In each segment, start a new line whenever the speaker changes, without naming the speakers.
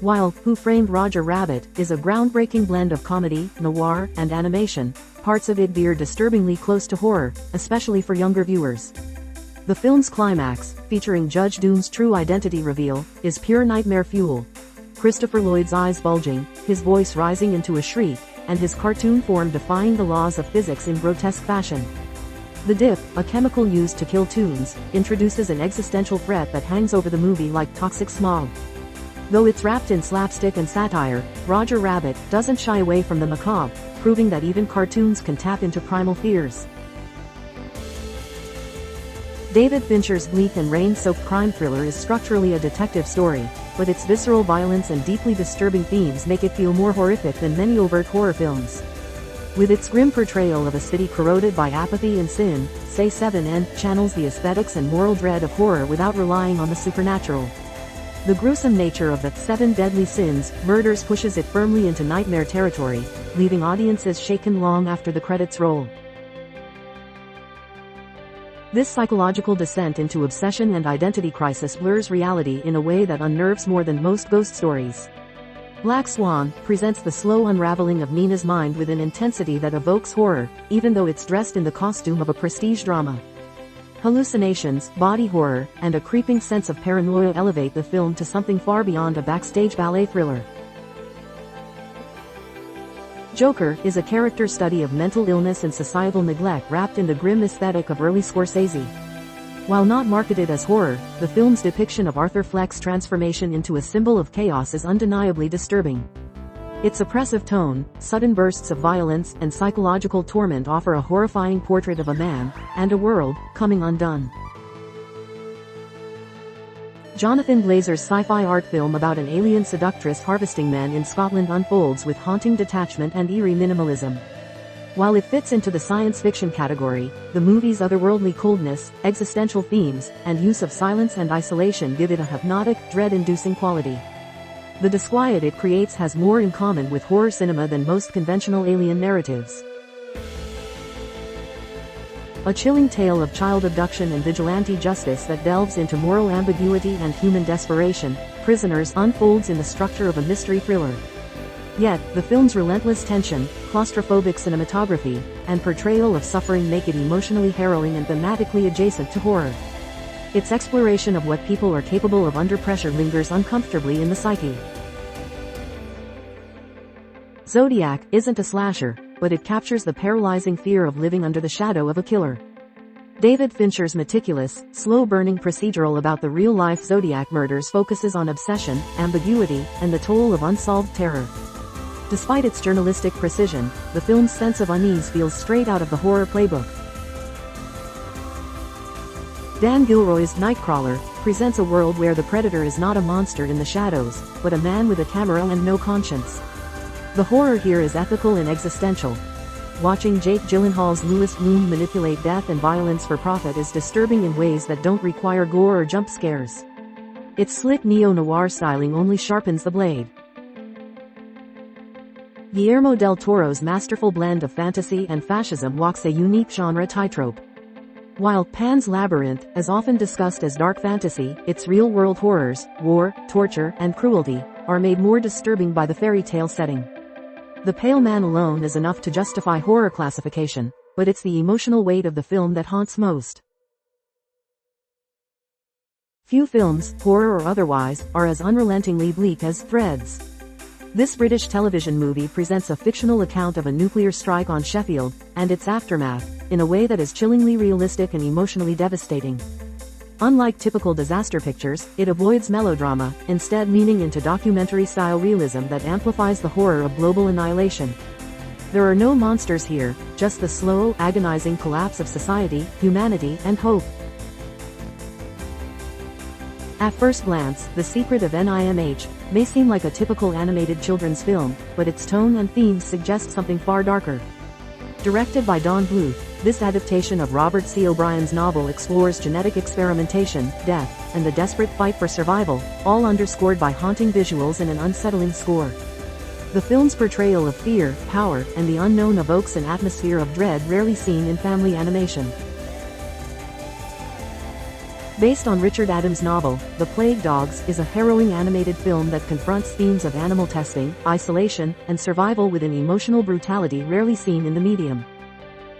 While Who Framed Roger Rabbit is a groundbreaking blend of comedy, noir, and animation, parts of it veer disturbingly close to horror, especially for younger viewers. The film's climax, featuring Judge Doom's true identity reveal, is pure nightmare fuel. Christopher Lloyd's eyes bulging, his voice rising into a shriek, and his cartoon form defying the laws of physics in grotesque fashion. The dip, a chemical used to kill toons, introduces an existential threat that hangs over the movie like toxic smog. Though it's wrapped in slapstick and satire, Roger Rabbit doesn't shy away from the macabre, proving that even cartoons can tap into primal fears. David Fincher's bleak and rain-soaked crime thriller is structurally a detective story, but its visceral violence and deeply disturbing themes make it feel more horrific than many overt horror films. With its grim portrayal of a city corroded by apathy and sin, Say 7 channels the aesthetics and moral dread of horror without relying on the supernatural. The gruesome nature of the 7 deadly sins murders pushes it firmly into nightmare territory, leaving audiences shaken long after the credits roll. This psychological descent into obsession and identity crisis blurs reality in a way that unnerves more than most ghost stories. Black Swan presents the slow unraveling of Nina's mind with an intensity that evokes horror, even though it's dressed in the costume of a prestige drama. Hallucinations, body horror, and a creeping sense of paranoia elevate the film to something far beyond a backstage ballet thriller. Joker is a character study of mental illness and societal neglect wrapped in the grim aesthetic of early Scorsese. While not marketed as horror, the film's depiction of Arthur Fleck's transformation into a symbol of chaos is undeniably disturbing. Its oppressive tone, sudden bursts of violence, and psychological torment offer a horrifying portrait of a man, and a world, coming undone. Jonathan Glazer's sci-fi art film about an alien seductress harvesting men in Scotland unfolds with haunting detachment and eerie minimalism. While it fits into the science fiction category, the movie's otherworldly coldness, existential themes, and use of silence and isolation give it a hypnotic, dread-inducing quality. The disquiet it creates has more in common with horror cinema than most conventional alien narratives. A chilling tale of child abduction and vigilante justice that delves into moral ambiguity and human desperation, Prisoners unfolds in the structure of a mystery thriller. Yet, the film's relentless tension, claustrophobic cinematography, and portrayal of suffering make it emotionally harrowing and thematically adjacent to horror. Its exploration of what people are capable of under pressure lingers uncomfortably in the psyche. Zodiac isn't a slasher, but it captures the paralyzing fear of living under the shadow of a killer. David Fincher's meticulous, slow-burning procedural about the real-life Zodiac murders focuses on obsession, ambiguity, and the toll of unsolved terror. Despite its journalistic precision, the film's sense of unease feels straight out of the horror playbook. Dan Gilroy's Nightcrawler presents a world where the predator is not a monster in the shadows, but a man with a camera and no conscience. The horror here is ethical and existential. Watching Jake Gyllenhaal's Louis Bloom manipulate death and violence for profit is disturbing in ways that don't require gore or jump scares. Its slick neo-noir styling only sharpens the blade. Guillermo del Toro's masterful blend of fantasy and fascism walks a unique genre tightrope. While Pan's Labyrinth is often discussed as dark fantasy, its real-world horrors, war, torture, and cruelty, are made more disturbing by the fairy tale setting. The Pale Man alone is enough to justify horror classification, but it's the emotional weight of the film that haunts most. Few films, horror or otherwise, are as unrelentingly bleak as Threads. This British television movie presents a fictional account of a nuclear strike on Sheffield, and its aftermath, in a way that is chillingly realistic and emotionally devastating. Unlike typical disaster pictures, it avoids melodrama, instead leaning into documentary-style realism that amplifies the horror of global annihilation. There are no monsters here, just the slow, agonizing collapse of society, humanity, and hope. At first glance, The Secret of NIMH may seem like a typical animated children's film, but its tone and themes suggest something far darker. Directed by Don Bluth, this adaptation of Robert C. O'Brien's novel explores genetic experimentation, death, and the desperate fight for survival, all underscored by haunting visuals and an unsettling score. The film's portrayal of fear, power, and the unknown evokes an atmosphere of dread rarely seen in family animation. Based on Richard Adams' novel, The Plague Dogs is a harrowing animated film that confronts themes of animal testing, isolation, and survival with an emotional brutality rarely seen in the medium.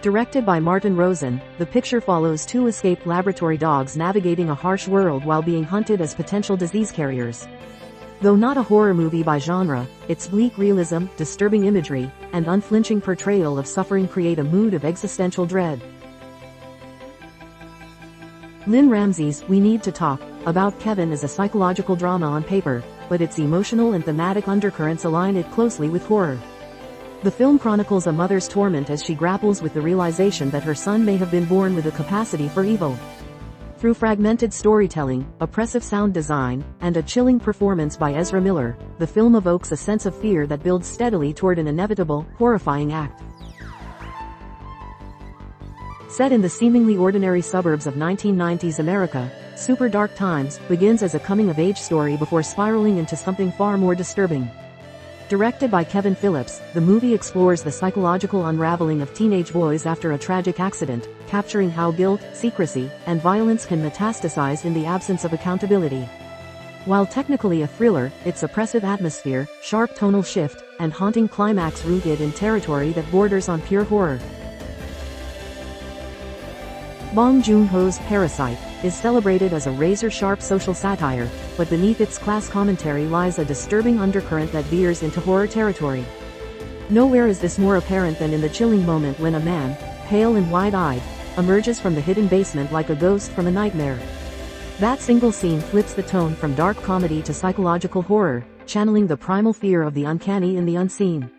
Directed by Martin Rosen, the picture follows two escaped laboratory dogs navigating a harsh world while being hunted as potential disease carriers. Though not a horror movie by genre, its bleak realism, disturbing imagery, and unflinching portrayal of suffering create a mood of existential dread. Lynne Ramsay's We Need to Talk About Kevin is a psychological drama on paper, but its emotional and thematic undercurrents align it closely with horror. The film chronicles a mother's torment as she grapples with the realization that her son may have been born with a capacity for evil. Through fragmented storytelling, oppressive sound design, and a chilling performance by Ezra Miller, the film evokes a sense of fear that builds steadily toward an inevitable, horrifying act. Set in the seemingly ordinary suburbs of 1990s America, Super Dark Times begins as a coming-of-age story before spiraling into something far more disturbing. Directed by Kevin Phillips, the movie explores the psychological unraveling of teenage boys after a tragic accident, capturing how guilt, secrecy, and violence can metastasize in the absence of accountability. While technically a thriller, its oppressive atmosphere, sharp tonal shift, and haunting climax root it in territory that borders on pure horror. Bong Joon-ho's Parasite is celebrated as a razor-sharp social satire, but beneath its class commentary lies a disturbing undercurrent that veers into horror territory. Nowhere is this more apparent than in the chilling moment when a man, pale and wide-eyed, emerges from the hidden basement like a ghost from a nightmare. That single scene flips the tone from dark comedy to psychological horror, channeling the primal fear of the uncanny in the unseen.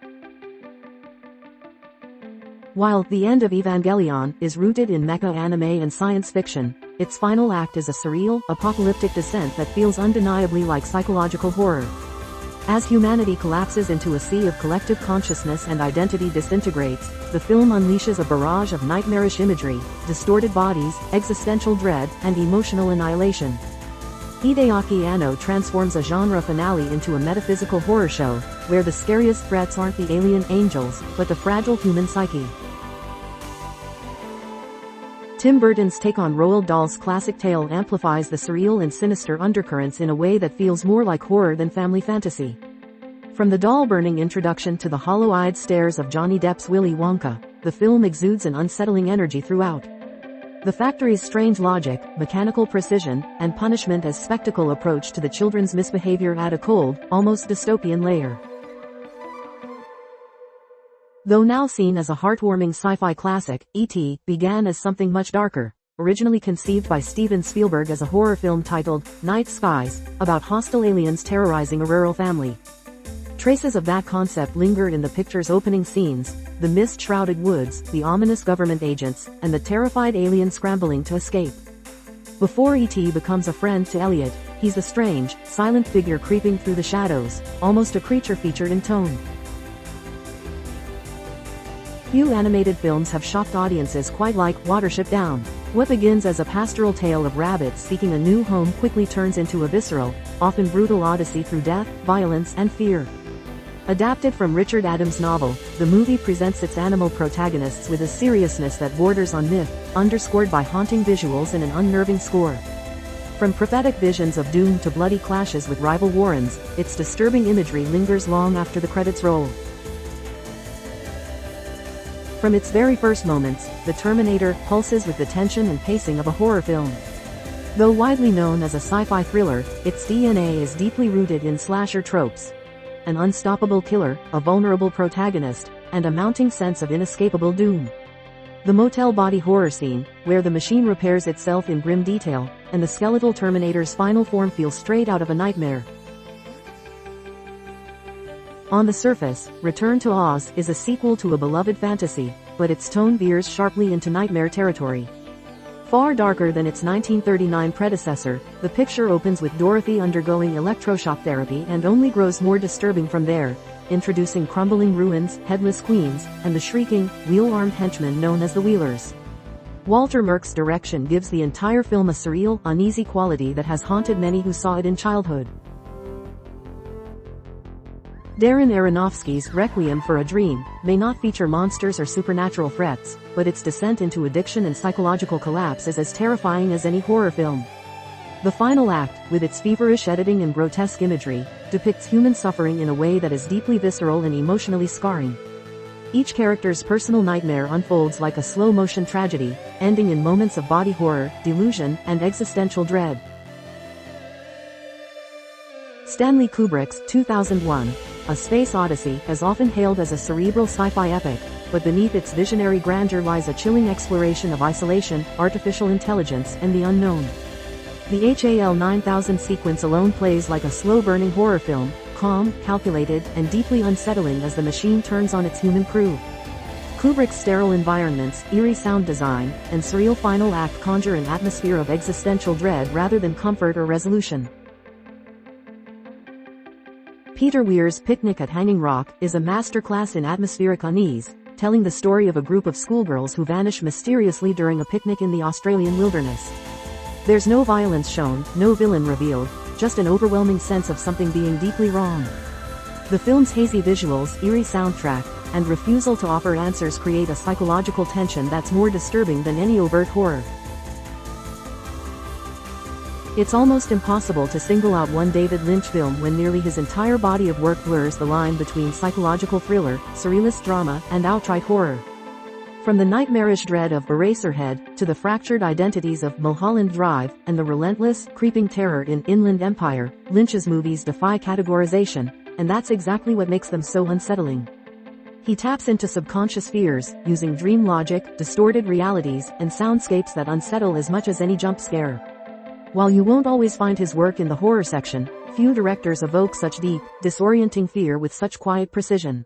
While The End of Evangelion is rooted in mecha anime and science fiction, its final act is a surreal, apocalyptic descent that feels undeniably like psychological horror. As humanity collapses into a sea of collective consciousness and identity disintegrates, the film unleashes a barrage of nightmarish imagery, distorted bodies, existential dread, and emotional annihilation. Hideaki Anno transforms a genre finale into a metaphysical horror show, where the scariest threats aren't the alien angels, but the fragile human psyche. Tim Burton's take on Roald Dahl's classic tale amplifies the surreal and sinister undercurrents in a way that feels more like horror than family fantasy. From the doll-burning introduction to the hollow-eyed stares of Johnny Depp's Willy Wonka, the film exudes an unsettling energy throughout. The factory's strange logic, mechanical precision, and punishment as spectacle approach to the children's misbehavior add a cold, almost dystopian layer. Though now seen as a heartwarming sci-fi classic, E.T. began as something much darker. Originally conceived by Steven Spielberg as a horror film titled Night Skies, about hostile aliens terrorizing a rural family. Traces of that concept linger in the picture's opening scenes, the mist-shrouded woods, the ominous government agents, and the terrified alien scrambling to escape. Before E.T. becomes a friend to Elliot, he's a strange, silent figure creeping through the shadows, almost a creature featured in tone. Few animated films have shocked audiences quite like Watership Down. What begins as a pastoral tale of rabbits seeking a new home quickly turns into a visceral, often brutal odyssey through death, violence, and fear. Adapted from Richard Adams' novel, the movie presents its animal protagonists with a seriousness that borders on myth, underscored by haunting visuals and an unnerving score. From prophetic visions of doom to bloody clashes with rival Warrens, its disturbing imagery lingers long after the credits roll. From its very first moments, The Terminator pulses with the tension and pacing of a horror film. Though widely known as a sci-fi thriller, its DNA is deeply rooted in slasher tropes. An unstoppable killer, a vulnerable protagonist, and a mounting sense of inescapable doom. The motel body horror scene, where the machine repairs itself in grim detail, and the skeletal Terminator's final form feels straight out of a nightmare. On the surface, Return to Oz is a sequel to a beloved fantasy, but its tone veers sharply into nightmare territory. Far darker than its 1939 predecessor, the picture opens with Dorothy undergoing electroshock therapy and only grows more disturbing from there, introducing crumbling ruins, headless queens, and the shrieking, wheel-armed henchmen known as the Wheelers. Walter Murch's direction gives the entire film a surreal, uneasy quality that has haunted many who saw it in childhood. Darren Aronofsky's Requiem for a Dream may not feature monsters or supernatural threats, but its descent into addiction and psychological collapse is as terrifying as any horror film. The final act, with its feverish editing and grotesque imagery, depicts human suffering in a way that is deeply visceral and emotionally scarring. Each character's personal nightmare unfolds like a slow-motion tragedy, ending in moments of body horror, delusion, and existential dread. Stanley Kubrick's 2001, A Space Odyssey is often hailed as a cerebral sci-fi epic, but beneath its visionary grandeur lies a chilling exploration of isolation, artificial intelligence, and the unknown. The HAL 9000 sequence alone plays like a slow-burning horror film, calm, calculated, and deeply unsettling as the machine turns on its human crew. Kubrick's sterile environments, eerie sound design, and surreal final act conjure an atmosphere of existential dread rather than comfort or resolution. Peter Weir's Picnic at Hanging Rock is a masterclass in atmospheric unease, telling the story of a group of schoolgirls who vanish mysteriously during a picnic in the Australian wilderness. There's no violence shown, no villain revealed, just an overwhelming sense of something being deeply wrong. The film's hazy visuals, eerie soundtrack, and refusal to offer answers create a psychological tension that's more disturbing than any overt horror. It's almost impossible to single out one David Lynch film when nearly his entire body of work blurs the line between psychological thriller, surrealist drama, and outright horror. From the nightmarish dread of Eraserhead, to the fractured identities of Mulholland Drive, and the relentless, creeping terror in Inland Empire, Lynch's movies defy categorization, and that's exactly what makes them so unsettling. He taps into subconscious fears, using dream logic, distorted realities, and soundscapes that unsettle as much as any jump scare. While you won't always find his work in the horror section, few directors evoke such deep, disorienting fear with such quiet precision.